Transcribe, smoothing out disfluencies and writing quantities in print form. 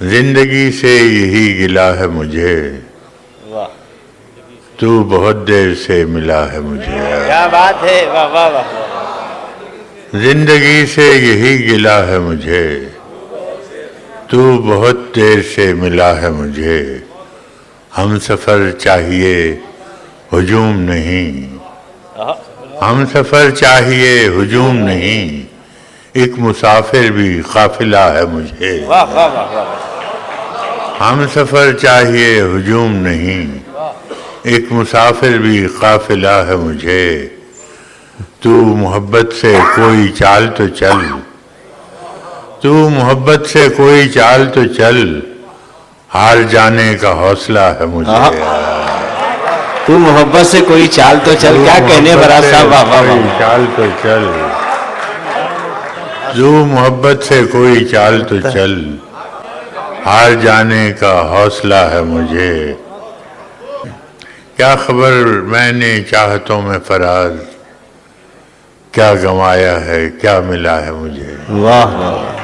زندگی سے یہی گلہ ہے مجھے، واہ تو بہت دیر سے ملا ہے مجھے۔ کیا بات ہے، واہ واہ واہ۔ زندگی سے یہی گلہ ہے مجھے، تو بہت دیر سے ملا ہے مجھے۔ ہم سفر چاہیے ہجوم نہیں، ہم سفر چاہیے ہجوم نہیں، ایک مسافر بھی قافلہ ہے مجھے۔ واہ واہ واہ واہ۔ ہم سفر چاہیے ہجوم نہیں، ایک مسافر بھی قافلہ ہے مجھے۔ تو محبت سے کوئی چال تو چل، تو محبت سے کوئی چال تو چل، ہار جانے کا حوصلہ ہے مجھے۔ تو محبت سے کوئی چال تو چل، کیا کہنے براز صاحب، واہ واہ کوئی واہ۔ چال تو چل، جو محبت سے کوئی چال تو چل، ہار جانے کا حوصلہ ہے مجھے۔ کیا خبر میں نے چاہتوں میں فراز، کیا گنوایا ہے کیا ملا ہے مجھے۔ واہ واہ۔